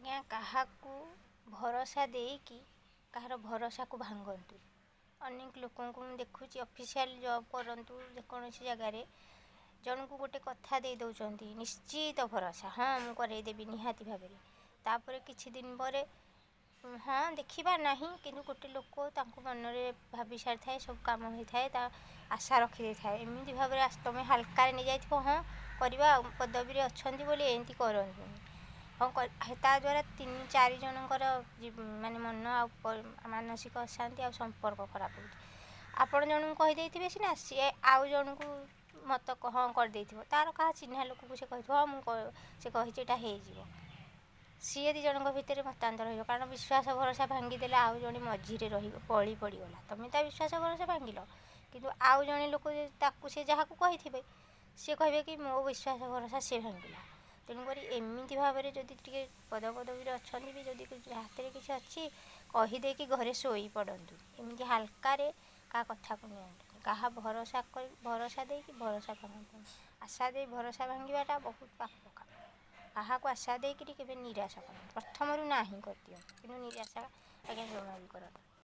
ଆଜ୍ଞା କାହାକୁ ଭରସା ଦେଇକି କାହାର ଭରସାକୁ ଭାଙ୍ଗନ୍ତୁ। ଅନେକ ଲୋକଙ୍କୁ ମୁଁ ଦେଖୁଛି ଅଫିସିଆଲ ଜବ୍ କରନ୍ତୁ ଯେକୌଣସି ଜାଗାରେ ଜଣଙ୍କୁ ଗୋଟେ କଥା ଦେଇ ଦେଉଛନ୍ତି ନିଶ୍ଚିତ ଭରସା, ହଁ ମୁଁ କରେଇଦେବି ନିହାତି ଭାବରେ। ତାପରେ କିଛି ଦିନ ପରେ ହଁ ଦେଖିବା ନାହିଁ, କିନ୍ତୁ ଗୋଟେ ଲୋକ ତାଙ୍କୁ ମନରେ ଭାବି ସାରିଥାଏ, ସବୁ କାମ ହେଇଥାଏ, ତା ଆଶା ରଖିଦେଇଥାଏ। ଏମିତି ଭାବରେ ତୁମେ ହାଲକାରେ ନେଇଯାଇଥିବ, ହଁ କରିବା ଆଉ ପଦବୀରେ ଅଛନ୍ତି ବୋଲି ଏମିତି କରନ୍ତୁନି। ହଁ ତା ଦ୍ୱାରା 3-4 ଜଣଙ୍କର ମାନେ ମନ ଆଉ ମାନସିକ ଅଶାନ୍ତି ଆଉ ସମ୍ପର୍କ ଖରାପ ହେଉଛି। ଆପଣ ଜଣଙ୍କୁ କହିଦେଇଥିବେ ସିନା, ସିଏ ଆଉ ଜଣଙ୍କୁ ମତ ହଁ କରିଦେଇଥିବ, ତା'ର କାହା ଚିହ୍ନା ଲୋକକୁ ସେ କହିଥିବ ହଁ ସେ କହିଛି ଏଇଟା ହେଇଯିବ। ସିଏ 2 ଜଣଙ୍କ ଭିତରେ ମତାନ୍ତର ରହିବ, କାରଣ ବିଶ୍ୱାସ ଭରସା ଭାଙ୍ଗିଦେଲେ ଆଉ ଜଣେ ମଝିରେ ବଳି ପଡ଼ିଗଲା। ତୁମେ ତା ବିଶ୍ୱାସ ଭରସା ଭାଙ୍ଗିଲ, କିନ୍ତୁ ଆଉ ଜଣେ ଲୋକ ତାକୁ ସେ ଯାହାକୁ କହିଥିବେ ସିଏ କହିବେ କି ମୋ ବିଶ୍ୱାସ ଭରସା ସେ ଭାଙ୍ଗିଲା। ତେଣୁକରି ଏମିତି ଭାବରେ ଯଦି ଟିକେ ପଦବୀରେ ଅଛନ୍ତି ବି, ଯଦି ହାତରେ କିଛି ଅଛି କହିଦେଇକି ଘରେ ଶୋଇପଡ଼ନ୍ତୁ। ଏମିତି ହାଲକାରେ କାହା କଥାକୁ ନିଅନ୍ତୁନି। କାହା ଭରସା ଦେଇକି ଭରସା ଭାଙ୍ଗନ୍ତୁନି। ଆଶା ଦେଇ ଭରସା ଭାଙ୍ଗିବାଟା ବହୁତ ପାପ କାମ। କାହାକୁ ଆଶା ଦେଇକିରି କେବେ ନିରାଶ କରନ୍ତୁ। ପ୍ରଥମରୁ ନାହିଁ କରିଦିଅନ୍ତୁ, କିନ୍ତୁ ନିରାଶା ଆଜ୍ଞା ଜମା ବି କରନ୍ତୁ।